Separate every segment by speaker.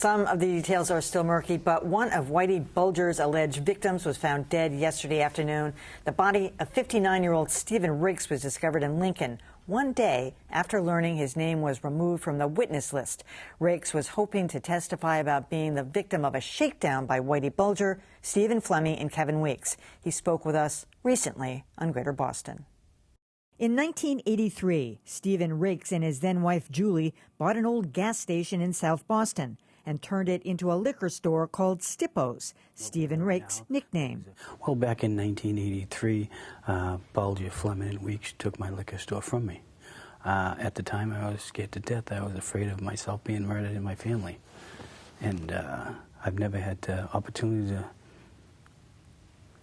Speaker 1: Some of the details are still murky, but one of Whitey Bulger's alleged victims was found dead yesterday afternoon. The body of 59-year-old Stephen Rakes was discovered in Lincoln one day after learning his name was removed from the witness list. Rakes was hoping to testify about being the victim of a shakedown by Whitey Bulger, Stephen Fleming, and Kevin Weeks. He spoke with us recently on Greater Boston. In 1983, Stephen Rakes and his then-wife Julie bought an old gas station in South Boston and turned it into a liquor store called Stippo's, Stephen Rakes' nickname.
Speaker 2: Well, back in 1983, Bulger, Fleming, and Weeks took my liquor store from me. At the time, I was scared to death. I was afraid of myself being murdered and my family. And I've never had the opportunity to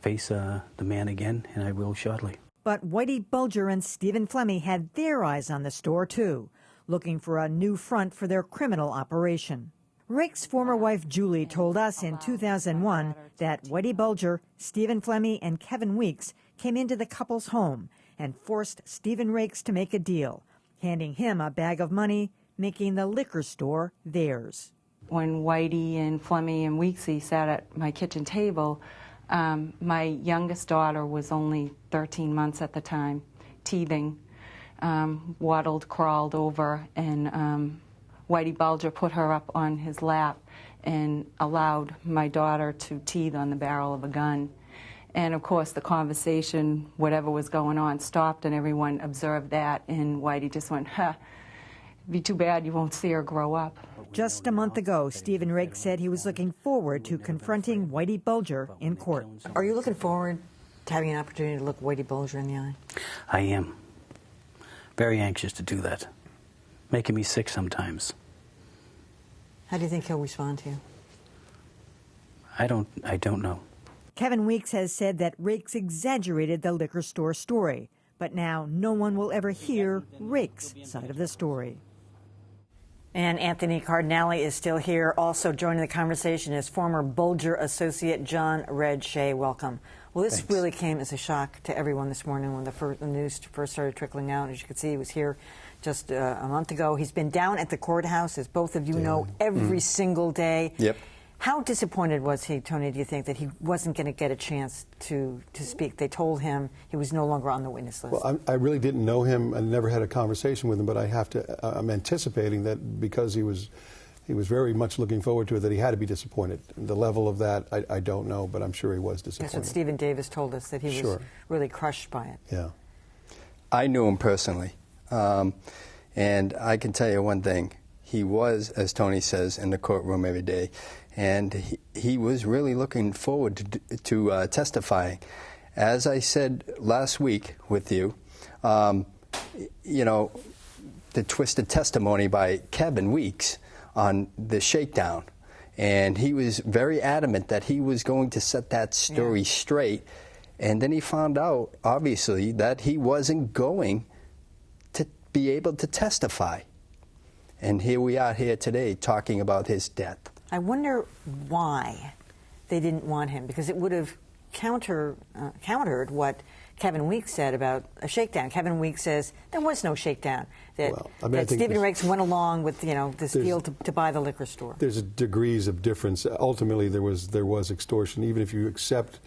Speaker 2: face the man again, and I will shortly.
Speaker 1: But Whitey Bulger and Stephen Fleming had their eyes on the store, too, looking for a new front for their criminal operation. Rakes' former wife Julie told us in 2001 that Whitey Bulger, Stephen Fleming, and Kevin Weeks came into the couple's home and forced Stephen Rakes to make a deal, handing him a bag of money, making the liquor store theirs.
Speaker 3: When Whitey and Fleming and Weeksy sat at my kitchen table, my youngest daughter was only 13 months at the time, teething, waddled, crawled over, and Whitey Bulger put her up on his lap and allowed my daughter to teeth on the barrel of a gun. And of course the conversation, whatever was going on, stopped and everyone observed that, and Whitey just went, "Huh, it'd be too bad you won't see her grow up."
Speaker 1: Just a month ago, Stephen Rakes said he was looking forward to confronting Whitey Bulger in court. Are you looking forward to having an opportunity to look Whitey Bulger in the eye?
Speaker 2: I am. Very anxious to do that. Making me sick sometimes.
Speaker 1: How do you think he'll respond to you?
Speaker 2: I don't know.
Speaker 1: Kevin Weeks has said that Rakes exaggerated the liquor store story, but now no one will ever hear Rakes' side of the story. And Anthony Cardinale is still here. Also joining the conversation is former Bulger associate John Red Shea. Welcome. Well, this really came as a shock to everyone this morning when the news first started trickling out. As you can see, he was here just a month ago. He's been down at the courthouse, as both of you know, every single day.
Speaker 4: Yep.
Speaker 1: How disappointed was he, Tony, do you think, that he wasn't going to get a chance to speak? They told him he was no longer on the witness list.
Speaker 4: Well, I really didn't know him. I never had a conversation with him, but I'm anticipating that because he was very much looking forward to it, that he had to be disappointed. The level of that, I don't know, but I'm sure he was disappointed.
Speaker 1: That's what Stephen Davis told us, that he was really crushed by it.
Speaker 4: Yeah.
Speaker 5: I knew him personally, and I can tell you one thing. He was, as Tony says, in the courtroom every day, and he was really looking forward to testifying. As I said last week with you, you know, the twisted testimony by Kevin Weeks on the shakedown, and he was very adamant that he was going to set that story straight, and then he found out, obviously, that he wasn't going to be able to testify. And here we are here today talking about his death.
Speaker 1: I wonder why they didn't want him, because it would have countered what Kevin Weeks said about a shakedown. Kevin Weeks says there was no shakedown, that, that Stephen Rakes went along with this deal to buy the liquor store.
Speaker 4: There's degrees of difference. Ultimately, there was extortion. Even if you accept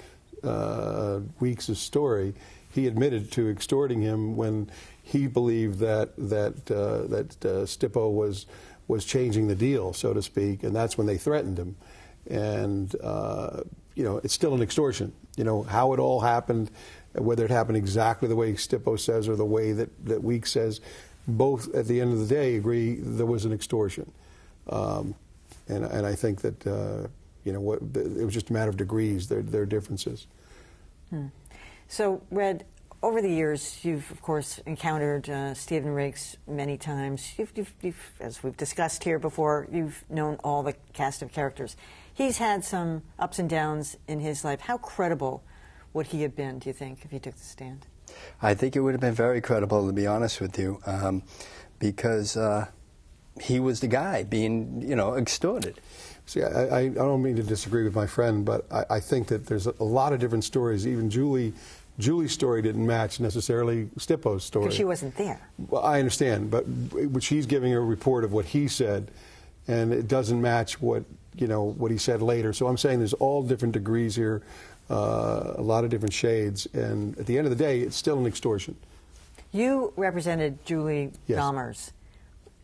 Speaker 4: Weeks' story, he admitted to extorting him when he believed that Stippo was changing the deal, so to speak, and that's when they threatened him. And you know, it's still an extortion. You know how it all happened, whether it happened exactly the way Stippo says or the way that Weeks says. Both, at the end of the day, agree there was an extortion, and I think that you know it was just a matter of degrees. Their differences.
Speaker 1: So, Red, over the years, you've, of course, encountered Stephen Rakes many times. You've, as we've discussed here before, you've known all the cast of characters. He's had some ups and downs in his life. How credible would he have been, do you think, if he took the stand?
Speaker 5: I think it would have been very credible, to be honest with you, because he was the guy being, you know, extorted.
Speaker 4: See, I don't mean to disagree with my friend, but I think that there's a lot of different stories. Even Julie's story didn't match necessarily Stippo's story.
Speaker 1: Because she wasn't there.
Speaker 4: Well, I understand, but she's giving a report of what he said and it doesn't match what he said later. So I'm saying there's all different degrees here, a lot of different shades, and at the end of the day, it's still an extortion. You
Speaker 1: represented Julie Dahmers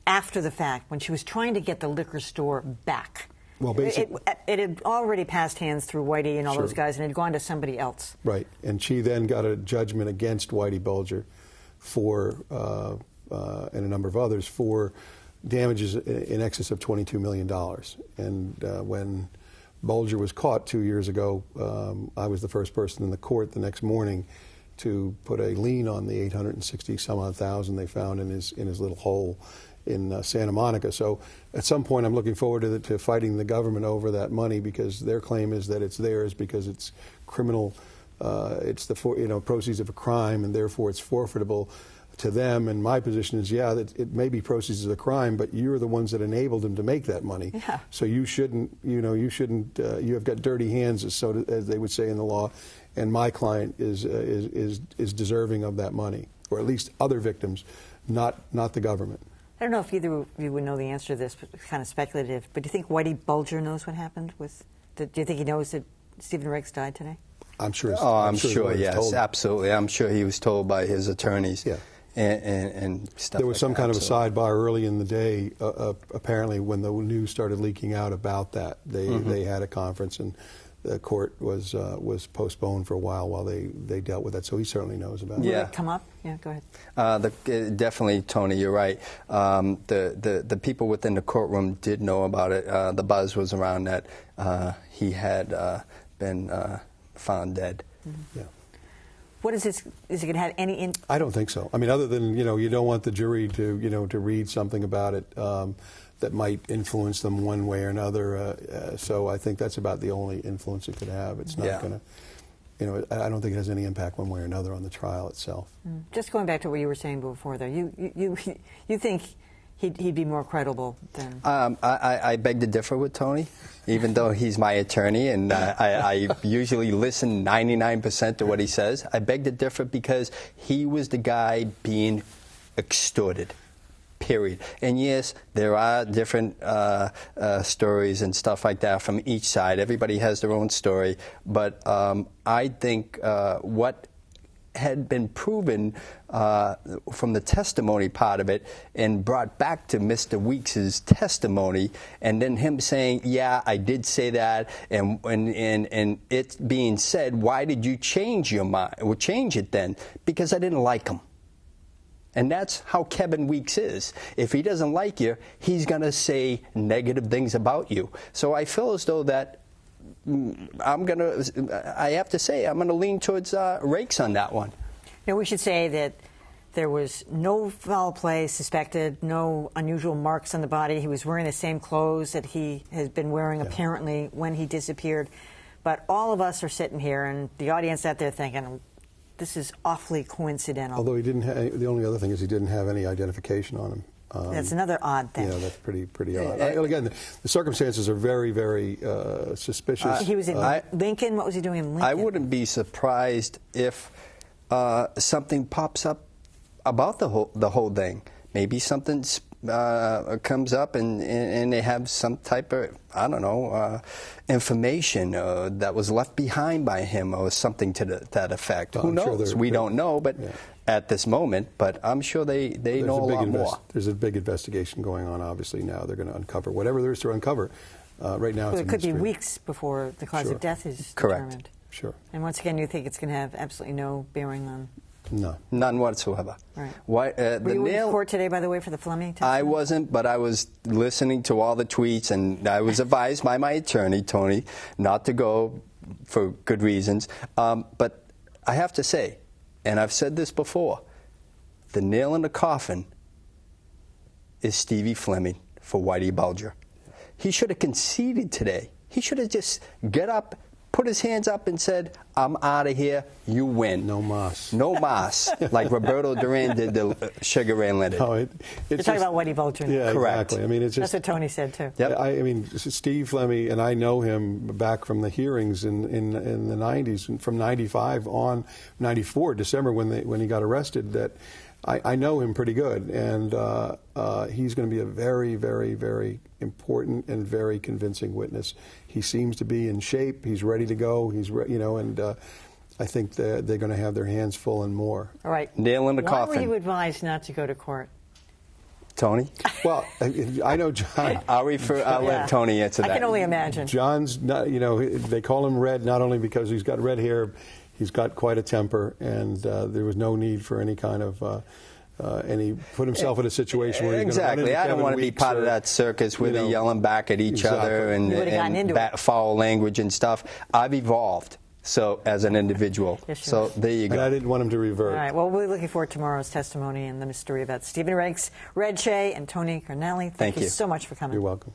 Speaker 1: after the fact, when she was trying to get the liquor store back.
Speaker 4: Well, basically,
Speaker 1: it had already passed hands through Whitey and all those guys, and it had gone to somebody else.
Speaker 4: Right, and she then got a judgment against Whitey Bulger for, and a number of others, for damages in excess of $22 million. And when Bulger was caught 2 years ago, I was the first person in the court the next morning to put a lien on the 860 some odd thousand they found in his little hole in Santa Monica. So at some point I'm looking forward to fighting the government over that money, because their claim is that it's theirs because it's criminal, it's the proceeds of a crime, and therefore it's forfeitable to them. And my position is, that it may be proceeds of the crime, but you're the ones that enabled them to make that money.
Speaker 1: Yeah.
Speaker 4: So you shouldn't, you have got dirty hands, as they would say in the law, and my client is deserving of that money, or at least other victims, not the government.
Speaker 1: I don't know if either of you would know the answer to this, but it's kind of speculative. But do you think Whitey Bulger knows what happened with? Do you think he knows that Stephen Rakes died today?
Speaker 4: I'm sure.
Speaker 5: I'm sure. Yes, absolutely. I'm sure he was told by his attorneys.
Speaker 4: Yeah.
Speaker 5: And stuff.
Speaker 4: There was some kind of a sidebar early in the day. Apparently, when the news started leaking out about that, they had a conference, and the court was postponed for a while they dealt with that. So he certainly knows about it.
Speaker 1: Will it come up? Yeah, go ahead.
Speaker 5: Definitely, Tony, you're right. The people within the courtroom did know about it. The buzz was around that he had been found dead.
Speaker 1: Mm-hmm. Yeah. What is this? Is it going to have any?
Speaker 4: I don't think so. I mean, other than you don't want the jury to to read something about it that might influence them one way or another. So I think that's about the only influence it could have. It's not going to, I don't think it has any impact one way or another on the trial itself.
Speaker 1: Just going back to what you were saying before, though, you think he'd be more credible than?
Speaker 5: I beg to differ with Tony, even though he's my attorney, and I usually listen 99% to what he says. I beg to differ because he was the guy being extorted. Period. And yes, there are different stories and stuff like that from each side. Everybody has their own story. But I think what had been proven from the testimony part of it and brought back to Mr. Weeks's testimony, and then him saying, yeah, I did say that, and it being said, why did you change your mind, or change it then? Because I didn't like him. And that's how Kevin Weeks is. If he doesn't like you, he's going to say negative things about you. So I feel as though that I have to say, I'm going to lean towards Rakes on that one.
Speaker 1: Now, we should say that there was no foul play suspected, no unusual marks on the body. He was wearing the same clothes that he has been wearing, apparently, when he disappeared. But all of us are sitting here, and the audience out there thinking, this is awfully coincidental.
Speaker 4: Although he didn't have, the only other thing is he didn't have any identification on him.
Speaker 1: That's another odd thing.
Speaker 4: Yeah, that's pretty odd. Again, the circumstances are very, very suspicious.
Speaker 1: He was in Lincoln. What was he doing in Lincoln?
Speaker 5: I wouldn't be surprised if something pops up about the whole thing. Maybe something comes up and they have some type of, I don't know, information that was left behind by him or something to that effect. Who knows? We don't know, but at this moment, but I'm sure they know a lot more.
Speaker 4: There's a big investigation going on, obviously, now. They're going to uncover whatever there is to uncover. Right now, it's
Speaker 1: it could be weeks before the cause of death is determined.
Speaker 4: Sure.
Speaker 1: And once again, you think it's going to have absolutely no bearing on?
Speaker 4: No.
Speaker 5: None whatsoever.
Speaker 1: Right.
Speaker 5: Why,
Speaker 1: were you in court today, by the way, for the Fleming testimony?
Speaker 5: I wasn't, but I was listening to all the tweets, and I was advised by my attorney, Tony, not to go for good reasons. But I have to say, and I've said this before, the nail in the coffin is Stevie Fleming for Whitey Bulger. He should have conceded today. He should have just got up, put his hands up and said, I'm out of here, you win.
Speaker 4: No mas.
Speaker 5: No mas, like Roberto Duran did the Sugar Ray Leonard.
Speaker 4: No,
Speaker 1: You're talking about Whitey Bulger.
Speaker 4: Yeah,
Speaker 5: correct.
Speaker 4: Exactly. I mean, it's just,
Speaker 1: that's what Tony said, too.
Speaker 5: Yep.
Speaker 4: I mean, Steve Fleming, and I know him back from the hearings in the 90s, from 95 on, 94, December, when he got arrested, that I know him pretty good, and he's going to be a very, very, very important and very convincing witness. He seems to be in shape. He's ready to go. And I think they're going to have their hands full and more.
Speaker 1: All right.
Speaker 5: Nail in the
Speaker 1: coffin. Why
Speaker 5: coffin.
Speaker 1: were you advised not to go to court?
Speaker 5: Tony?
Speaker 4: Well, I know John.
Speaker 5: I'll let Tony answer that.
Speaker 1: I can only imagine.
Speaker 4: John's not, they call him Red not only because he's got red hair, he's got quite a temper, and there was no need for any kind of put himself in a situation where he's going to run into
Speaker 5: I don't want to be part of that circus where they're yelling back at each other and foul language and stuff. I've evolved. So, as an individual.
Speaker 1: Yes,
Speaker 5: so, there you go.
Speaker 4: And I didn't want him to revert.
Speaker 1: All right. Well, we're looking forward to tomorrow's testimony and the mystery about Stephen Rakes, Red Shea, and Tony Carnelli. Thank you so much for coming.
Speaker 4: You're welcome.